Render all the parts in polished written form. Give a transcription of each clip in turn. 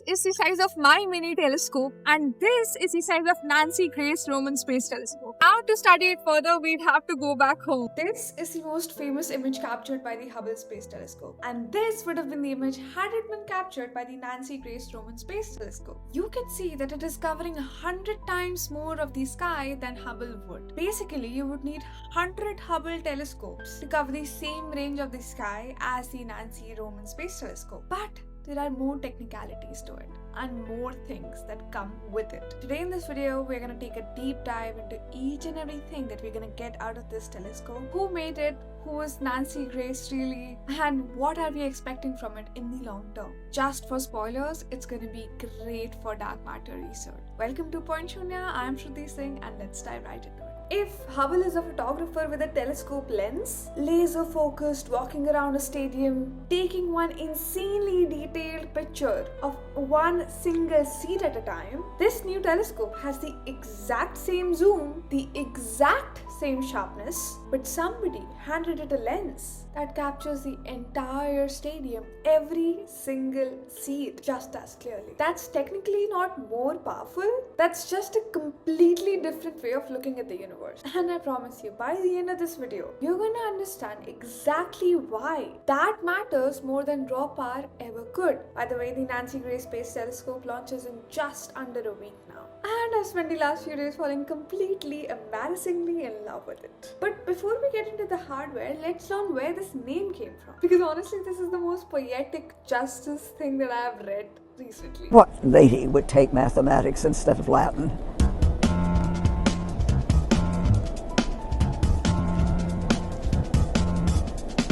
This is the size of my mini telescope, and this is the size of Nancy Grace Roman Space Telescope. Now, to study it further, we'd have to go back home. This is the most famous image captured by the Hubble Space Telescope, and this would have been the image had it been captured by the Nancy Grace Roman Space Telescope. You can see that it is covering 100 times more of the sky than Hubble would. Basically, you would need 100 Hubble telescopes to cover the same range of the sky as the Nancy Roman Space Telescope. But there are more technicalities to it and more things that come with it. Today in this video, we're going to take a deep dive into each and everything that we're going to get out of this telescope. Who made it? Who is Nancy Grace really? And what are we expecting from it in the long term? Just for spoilers, it's going to be great for dark matter research. Welcome to Point Shunya. I'm Shruti Singh and let's dive right into it. If Hubble is a photographer with a telescope lens, laser focused, walking around a stadium, taking one insanely detailed picture of one single seat at a time, this new telescope has the exact same zoom, the exact same sharpness, but somebody handed it a lens that captures the entire stadium, every single seat, just as clearly. That's technically not more powerful, that's just a completely different way of looking at the universe. And I promise you, by the end of this video, you're going to understand exactly why that matters more than raw power ever could. By the way, the Nancy Grace Space Telescope launches in just under a week now. And I've spent the last few days falling completely, embarrassingly in love with it. But before we get into the hardware, let's learn where this name came from. Because honestly, this is the most poetic justice thing that I have read recently. What lady would take mathematics instead of Latin?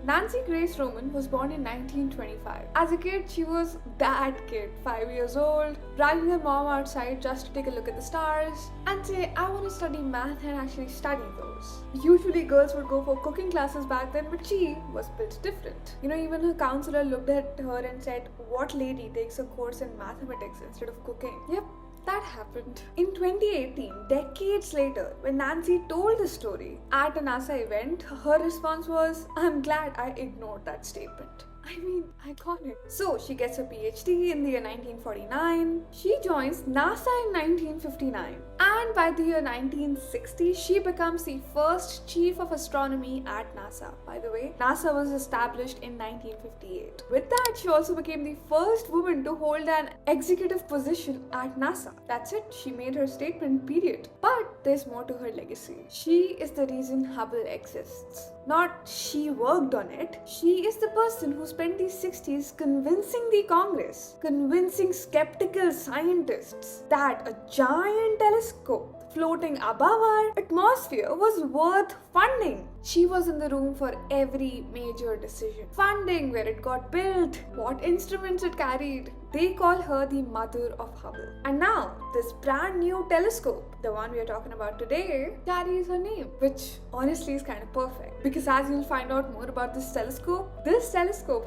Nancy Grace Roman was born in 1925. As a kid, she was that kid, 5 years old, dragging her mom outside just to take a look at the stars and say, I want to study math and actually study those. Usually girls would go for cooking classes back then, but she was built different. Even her counselor looked at her and said, what lady takes a course in mathematics instead of cooking? Yep. That happened. In 2018, decades later, when Nancy told the story at a NASA event, her response was, I'm glad I ignored that statement. I mean, iconic. So she gets her PhD in the year 1949. She joins NASA in 1959. And by the year 1960, she becomes the first chief of astronomy at NASA. By the way, NASA was established in 1958. With that, she also became the first woman to hold an executive position at NASA. That's it. She made her statement, period. But there's more to her legacy. She is the reason Hubble exists. Not she worked on it. She is the person who spent the 60s convincing the Congress, convincing skeptical scientists that a giant telescope floating above our atmosphere was worth funding. She was in the room for every major decision. Funding, where it got built, what instruments it carried. They call her the mother of Hubble. And now, this brand new telescope, the one we are talking about today, carries her name, which honestly is kind of perfect. Because as you'll find out more about this telescope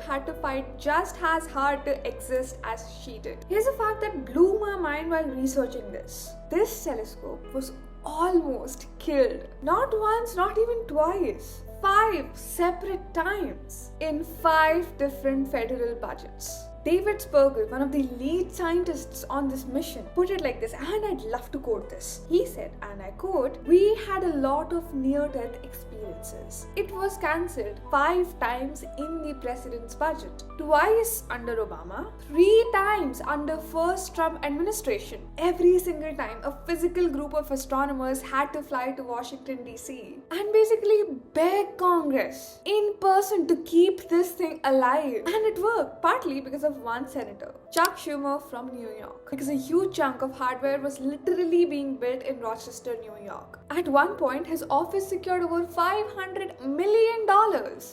had to fight just as hard to exist as she did. Here's a fact that blew my mind while researching this. This telescope was almost killed. Not once, not even twice. 5 separate times in 5 different federal budgets. David Spergel, one of the lead scientists on this mission, put it like this, and I'd love to quote this. He said, and I quote, "We had a lot of near-death experiences. It was cancelled 5 times in the president's budget, twice under Obama, 3 times under first Trump administration. Every single time, a physical group of astronomers had to fly to Washington, D.C. and basically beg Congress in person to keep this thing alive. And it worked, partly because of one senator, Chuck Schumer from New York, because a huge chunk of hardware was literally being built in Rochester, New York. At one point, his office secured over $500 million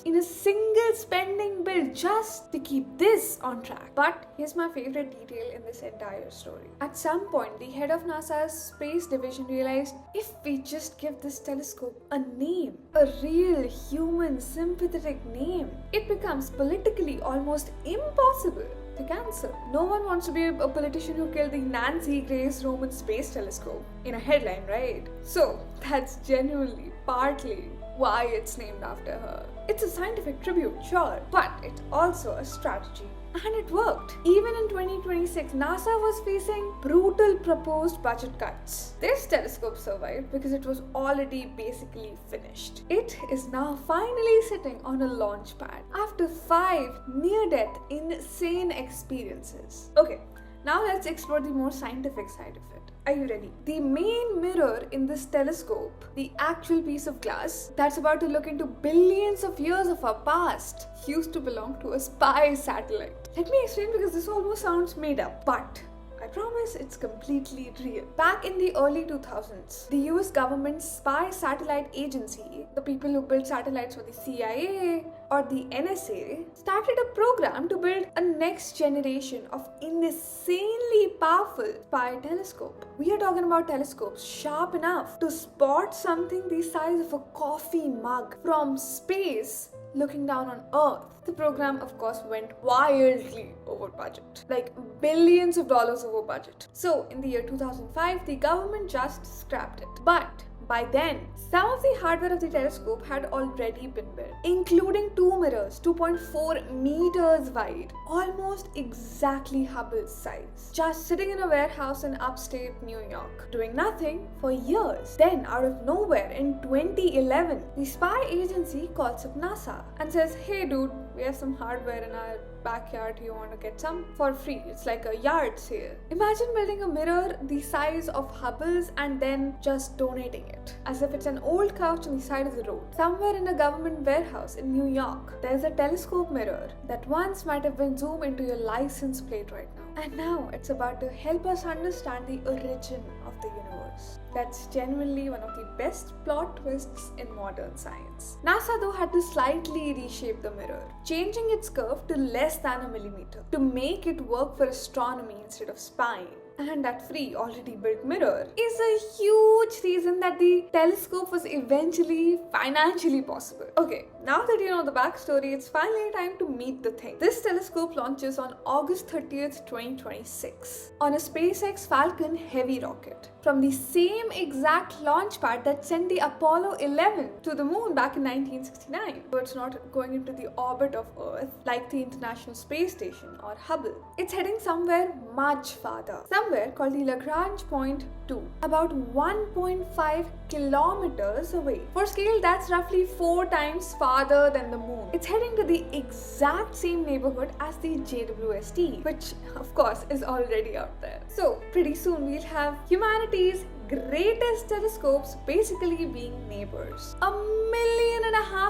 in a single spending bill just to keep this on track. But here's my favorite detail in this entire story. At some point, the head of NASA's space division realized, if we just give this telescope a name, a real human sympathetic name, it becomes politically almost impossible to cancel. No one wants to be a politician who killed the Nancy Grace Roman Space Telescope in a headline, right? So that's genuinely partly why it's named after her. It's a scientific tribute, sure, but it's also a strategy. And it worked. Even in 2026, NASA was facing brutal proposed budget cuts. This telescope survived because it was already basically finished. It is now finally sitting on a launch pad after 5 near-death insane experiences. Okay, now let's explore the more scientific side of it. Are you ready? The main mirror in this telescope, the actual piece of glass that's about to look into billions of years of our past, used to belong to a spy satellite. Let me explain because this almost sounds made up, but I promise it's completely real. Back in the early 2000s, the US government's spy satellite agency, the people who build satellites for the CIA or the NSA, started a program to build a next generation of insanely powerful spy telescope. We are talking about telescopes sharp enough to spot something the size of a coffee mug from space looking down on Earth. The program, of course, went wildly over budget, like billions of dollars over budget. So, in the year 2005, the government just scrapped it. But by then, some of the hardware of the telescope had already been built, including 2 mirrors, 2.4 meters wide, almost exactly Hubble's size, just sitting in a warehouse in upstate New York, doing nothing for years. Then, out of nowhere, in 2011, the spy agency calls up NASA and says, "Hey dude, we have some hardware in our backyard, you want to get some for free? It's like a yard sale." Imagine building a mirror the size of Hubble's and then just donating it, as if it's an old couch on the side of the road. Somewhere in a government warehouse in New York, there's a telescope mirror that once might have been zoomed into your license plate right now. And now it's about to help us understand the origin of the universe. That's genuinely one of the best plot twists in modern science. NASA though had to slightly reshape the mirror, changing its curve to less than a millimeter to make it work for astronomy instead of spying. And that free, already built mirror is a huge reason that the telescope was eventually financially possible. Okay, now that you know the backstory, it's finally time to meet the thing. This telescope launches on August 30th, 2026 on a SpaceX Falcon Heavy rocket from the same exact launch pad that sent the Apollo 11 to the moon back in 1969. So it's not going into the orbit of Earth like the International Space Station or Hubble. It's heading somewhere much farther, somewhere called the Lagrange Point 2, about 1.5 kilometers away. For scale, that's roughly 4 times farther than the moon. It's heading to the exact same neighborhood as the JWST, which of course is already out there. So pretty soon we'll have humanity's greatest telescopes basically being neighbors, 1.5 million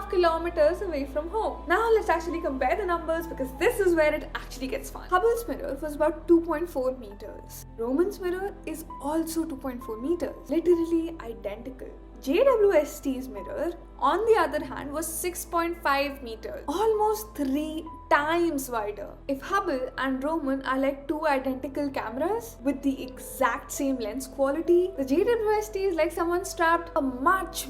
kilometers away from home. Now let's actually compare the numbers because this is where it actually gets fun. Hubble's mirror was about 2.4 meters. Roman's mirror is also 2.4 meters, literally identical. JWST's mirror, on the other hand, was 6.5 meters, almost 3 times wider. If Hubble and Roman are like 2 identical cameras with the exact same lens quality, the JWST is like someone strapped a much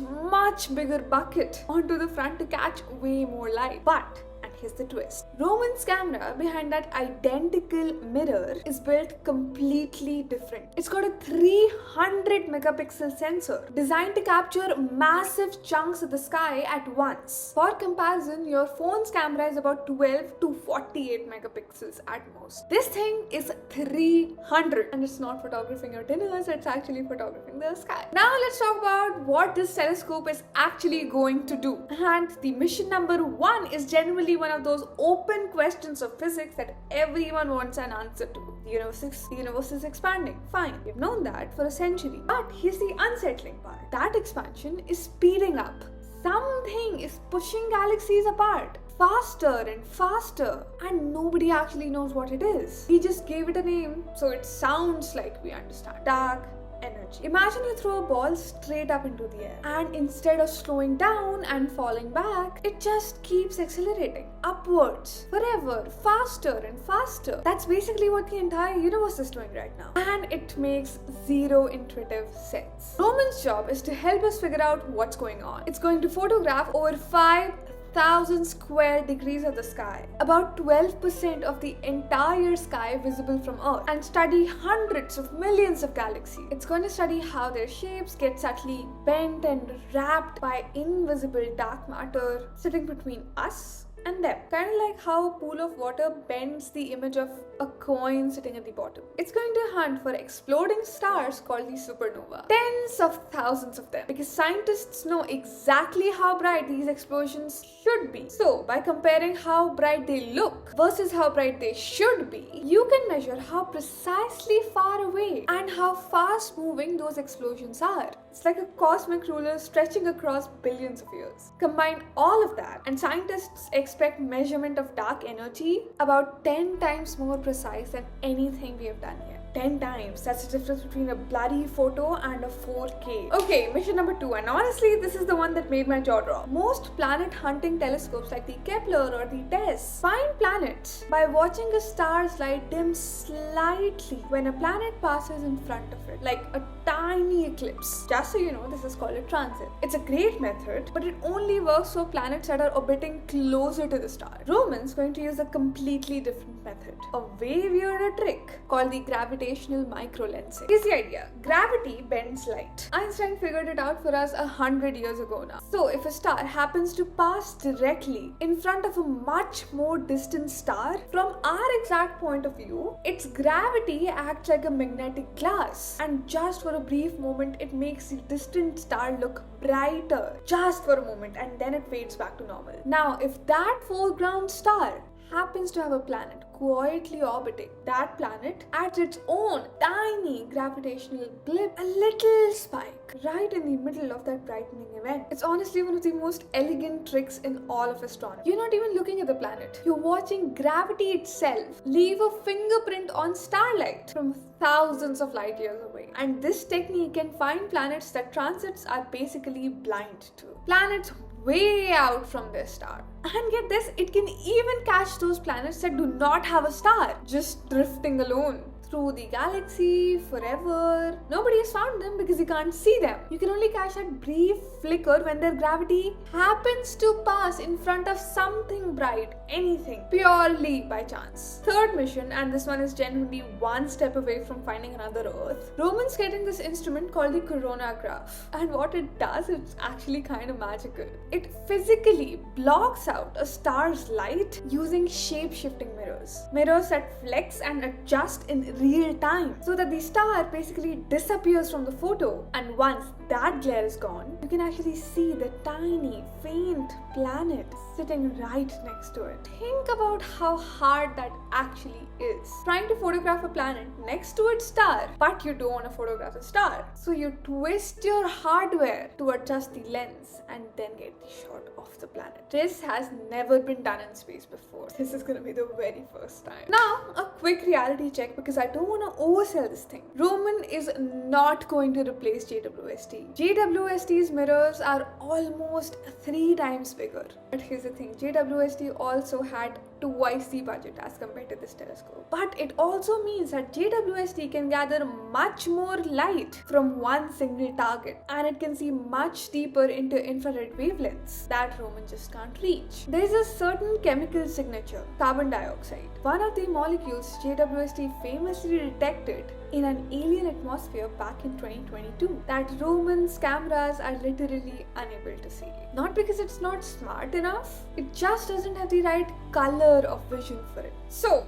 bigger bucket onto the front to catch way more light. But here's the twist. Roman's camera behind that identical mirror is built completely different. It's got a 300 megapixel sensor designed to capture massive chunks of the sky at once. For comparison, your phone's camera is about 12 to 48 megapixels at most. This thing is 300, and it's not photographing your dinners, it's actually photographing the sky. Now let's talk about what this telescope is actually going to do. And the mission number 1 is genuinely one of those open questions of physics that everyone wants an answer to. The universe is expanding. Fine, we've known that for a century. But here's the unsettling part. That expansion is speeding up. Something is pushing galaxies apart faster and faster, and nobody actually knows what it is. We just gave it a name, so it sounds like we understand. Dark energy. Imagine you throw a ball straight up into the air, and instead of slowing down and falling back, it just keeps accelerating upwards forever, faster and faster. That's basically what the entire universe is doing right now, and it makes zero intuitive sense. Roman's job is to help us figure out what's going on. It's going to photograph over 5,000 square degrees of the sky, about 12% of the entire sky visible from Earth, and study hundreds of millions of galaxies. It's going to study how their shapes get subtly bent and wrapped by invisible dark matter sitting between us and them. Kind of like how a pool of water bends the image of a coin sitting at the bottom. It's going to hunt for exploding stars called the supernova. Tens of thousands of them, because scientists know exactly how bright these explosions should be. So, by comparing how bright they look versus how bright they should be, you can measure how precisely far away and how fast moving those explosions are. It's like a cosmic ruler stretching across billions of years. Combine all of that, and scientists expect measurement of dark energy about 10 times more precise than anything we have done yet. 10 times. That's the difference between a bloody photo and a 4K. Okay, mission number 2, and honestly, this is the one that made my jaw drop. Most planet hunting telescopes like the Kepler or the TESS find planets by watching a star's light dim slightly when a planet passes in front of it, like a tiny eclipse. Just so you know, this is called a transit. It's a great method, but it only works for planets that are orbiting closer to the star. Romans going to use a completely different method, a way weirder trick called the gravitational microlensing. Here's the idea. Gravity bends light. Einstein figured it out for us 100 years ago now. So if a star happens to pass directly in front of a much more distant star, from our exact point of view, its gravity acts like a magnetic glass, and just for a brief moment it makes the distant star look brighter, just for a moment, and then it fades back to normal. Now if that foreground star happens to have a planet quietly orbiting, that planet adds its own tiny gravitational blip, a little spike, right in the middle of that brightening event. It's honestly one of the most elegant tricks in all of astronomy. You're not even looking at the planet. You're watching gravity itself leave a fingerprint on starlight from thousands of light years away. And this technique can find planets that transits are basically blind to. Planets way out from their star. And get this, it can even catch those planets that do not have a star, just drifting alone through the galaxy forever. Nobody has found them because you can't see them. You can only catch that brief flicker when their gravity happens to pass in front of something bright, anything, purely by chance. Third mission, and this one is genuinely one step away from finding another Earth. Romans getting this instrument called the coronagraph, and what it does, it's actually kind of magical. It physically blocks out a star's light using shape-shifting mirrors. Mirrors that flex and adjust in real time, so that the star basically disappears from the photo, and once that glare is gone, you can actually see the tiny, faint planet sitting right next to it. Think about how hard that actually is. Trying to photograph a planet next to its star, but you don't want to photograph a star. So you twist your hardware to adjust the lens and then get the shot of the planet. This has never been done in space before. This is gonna be the very first time. Now, a quick reality check, because I don't want to oversell this thing. Roman is not going to replace JWST. JWST's mirrors are almost 3 times bigger. But here's the thing, JWST also had twice the budget as compared to this telescope. But it also means that JWST can gather much more light from one single target, and it can see much deeper into infrared wavelengths that Roman just can't reach. There is a certain chemical signature, carbon dioxide, one of the molecules JWST famously detected in an alien atmosphere back in 2022, that Roman's cameras are literally unable to see. Not because it's not smart enough, it just doesn't have the right color of vision for it. So,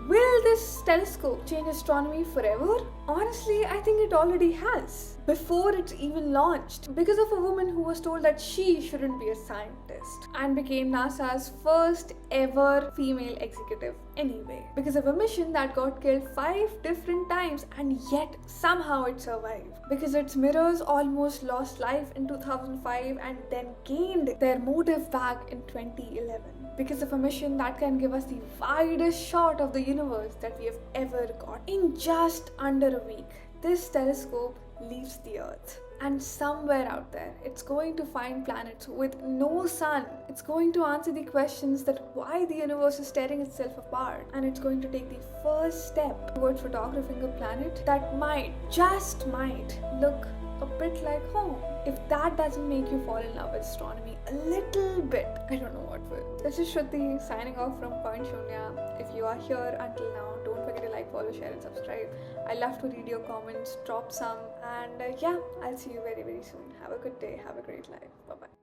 will this telescope change astronomy forever? Honestly, I think it already has, before it's even launched, because of a woman who was told that she shouldn't be a scientist and became NASA's first ever female executive anyway, because of a mission that got killed 5 different times and yet somehow it survived, because its mirrors almost lost life in 2005 and then gained their motive back in 2011, because of a mission that can give us the widest shot of the universe that we have ever got. In just under a week, this telescope leaves the Earth, and somewhere out there it's going to find planets with no sun. It's going to answer the questions that why the universe is tearing itself apart, and it's going to take the first step towards photographing a planet that might, just might, look a bit like home. If that doesn't make you fall in love with astronomy a little bit, I don't know what will. This is Shruti signing off from Point Shunya. If you are here until now, don't forget to like, follow, share and subscribe. I love to read your comments, drop some, and yeah, I'll see you very, very soon. Have a good day, have a great life. Bye-bye.